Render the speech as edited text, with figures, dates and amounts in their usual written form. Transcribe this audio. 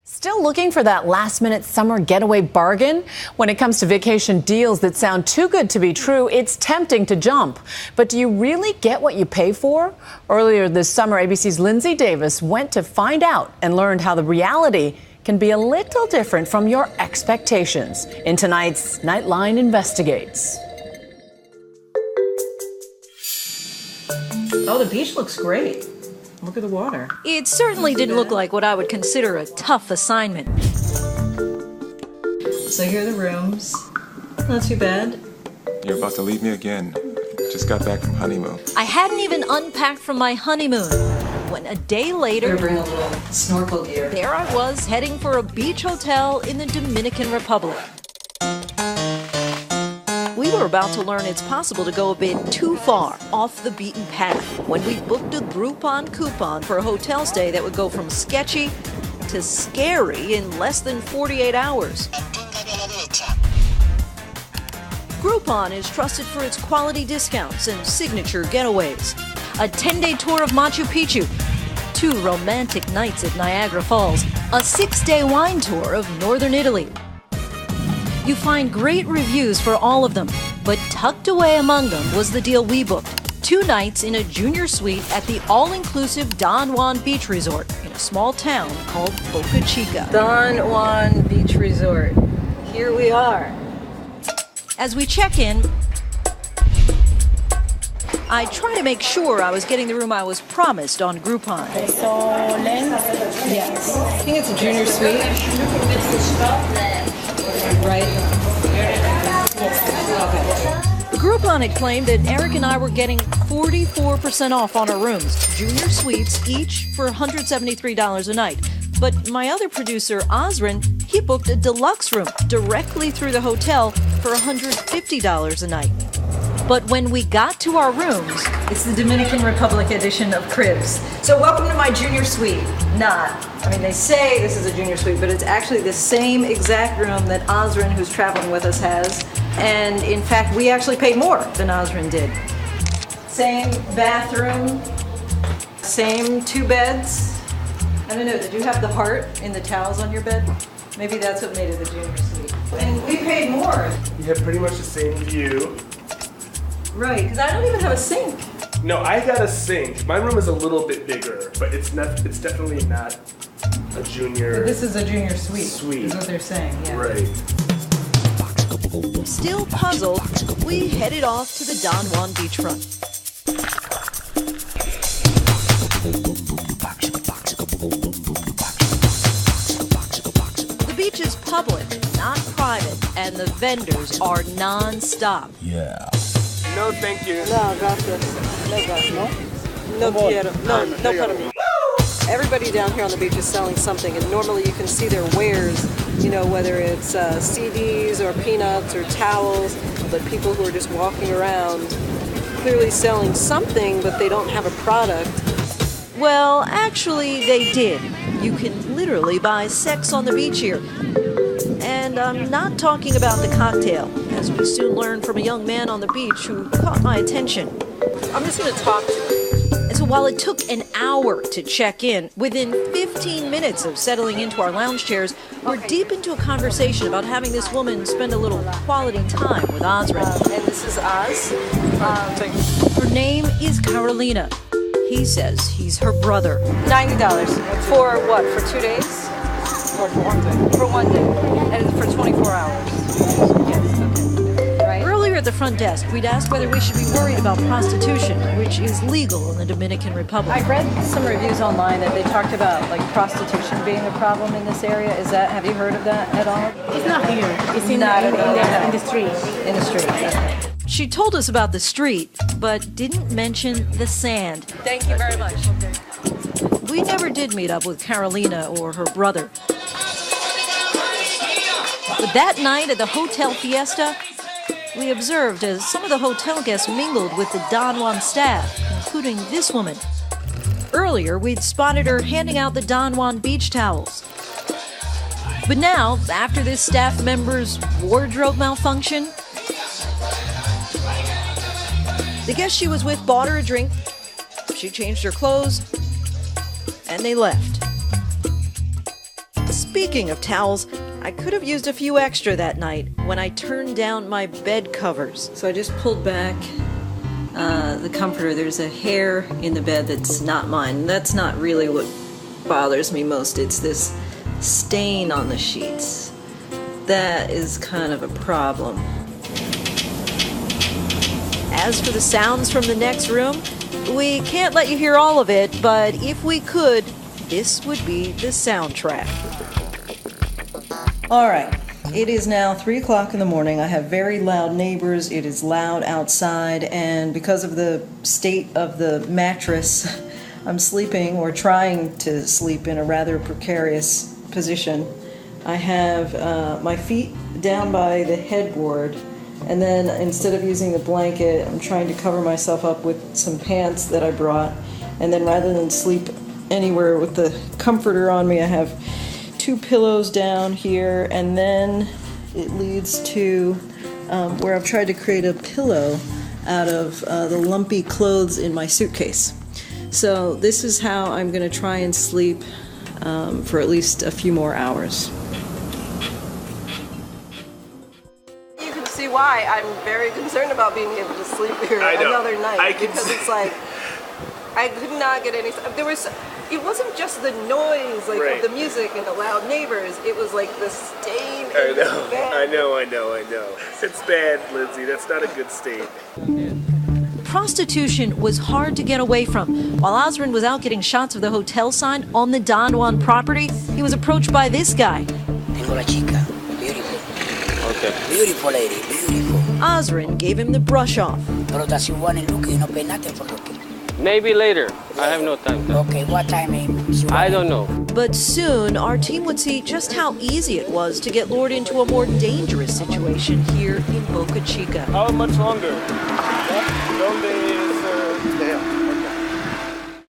Still looking for that last-minute summer getaway bargain? When it comes to vacation deals that sound too good to be true, it's tempting to jump. But do you really get what you pay for? Earlier this summer, ABC's Lindsay Davis went to find out and learned how the reality can be a little different from your expectations. In tonight's Nightline Investigates. Oh, the beach looks great. Look at the water. It certainly didn't look like what I would consider a tough assignment. So here are the rooms. Not too bad. You're about to leave me again. Just got back from honeymoon. I hadn't even unpacked from my honeymoon when a day later, Bring a little snorkel gear. there I was heading for a beach hotel in the Dominican Republic. We were about to learn it's possible to go a bit too far off the beaten path when we booked a Groupon coupon for a hotel stay that would go from sketchy to scary in less than 48 hours. Groupon is trusted for its quality discounts and signature getaways. A 10-day tour of Machu Picchu, 2 romantic nights at Niagara Falls, a 6-day wine tour of northern Italy. You find great reviews for all of them, but tucked away among them was the deal we booked. 2 nights in a junior suite at the all-inclusive Don Juan Beach Resort in a small town called Boca Chica. Don Juan Beach Resort. Here we are. As we check in, I try to make sure I was getting the room I was promised on Groupon. Yes. I think it's a junior suite. Right? Okay. Groupon had claimed that Eric and I were getting 44% off on our rooms, junior suites each for $173 a night. But my other producer, Osrin, he booked a deluxe room directly through the hotel for $150 a night. But when we got to our rooms, It's the Dominican Republic edition of Cribs. So welcome to my junior suite. They say this is a junior suite, but it's actually the same exact room that Osrin, who's traveling with us, has. And in fact, we actually paid more than Osrin did. Same bathroom, same 2 beds. I don't know, did you have the heart in the towels on your bed? Maybe that's what made it a junior suite. And we paid more. You have pretty much the same view. Right, because I don't even have a sink. No, I got a sink. My room is a little bit bigger, but it's definitely not a junior. This is a junior suite. Suite. Is what they're saying, yeah. Right. still puzzled, we headed off to the Don Juan beachfront. The beach is public, not private, and the vendors are non-stop. Yeah. No, thank you. No, gracias. No, gracias. No quiero. No, no para mí. Everybody down here on the beach is selling something, and normally you can see their wares, whether it's CDs or peanuts or towels, but people who are just walking around clearly selling something, but they don't have a product. Well, actually, they did. You can literally buy sex on the beach here. And I'm not talking about the cocktail, as we soon learned from a young man on the beach who caught my attention. I'm just going to talk to him. And so while it took an hour to check in, within 15 minutes of settling into our lounge chairs, we're deep into a conversation about having this woman spend a little quality time with Osrin. And this is Oz. Her name is Carolina. He says he's her brother. $90. For what? For 2 days? Or for 1 day? For 1 day. And it's for 24 hours. Yes, okay. Right? Earlier at the front desk, we'd asked whether we should be worried about prostitution, which is legal in the Dominican Republic. I read some reviews online that they talked about prostitution being a problem in this area. Have you heard of that at all? It's not here. It's in the street. In the street. Okay. She told us about the street, but didn't mention the sand. Thank you very much. We never did meet up with Carolina or her brother. But that night at the Hotel Fiesta, we observed as some of the hotel guests mingled with the Don Juan staff, including this woman. Earlier, we'd spotted her handing out the Don Juan beach towels. But now, after this staff member's wardrobe malfunction, the guest she was with bought her a drink, she changed her clothes, and they left. speaking of towels, I could have used a few extra that night when I turned down my bed covers. So I just pulled back the comforter. There's a hair in the bed that's not mine. That's not really what bothers me most. It's this stain on the sheets. That is kind of a problem. As for the sounds from the next room, we can't let you hear all of it, but if we could, this would be the soundtrack. All right, it is now 3 o'clock in the morning. I have very loud neighbors. It is loud outside, and because of the state of the mattress, I'm sleeping or trying to sleep in a rather precarious position. I have my feet down by the headboard, and then instead of using the blanket, I'm trying to cover myself up with some pants that I brought, and then rather than sleep anywhere with the comforter on me, I have 2 pillows down here, and then it leads to where I've tried to create a pillow out of the lumpy clothes in my suitcase. So this is how I'm going to try and sleep for at least a few more hours. You can see why I'm very concerned about being able to sleep here another night, because it's like I could not get any. It wasn't just the noise of the music and the loud neighbors. It was like the stain in the bed. I know. It's bad, Lindsay. That's not a good state. Prostitution was hard to get away from. While Osrin was out getting shots of the hotel sign on the Don Juan property, he was approached by this guy. Tengo la chica. Beautiful. Okay. Beautiful lady. Beautiful. Osrin gave him the brush off. Pero does she want to look? You don't pay nothing for looking. Maybe later. I have no time. Okay, what time? I don't know. But soon, our team would see just how easy it was to get lured into a more dangerous situation here in Boca Chica. How much longer?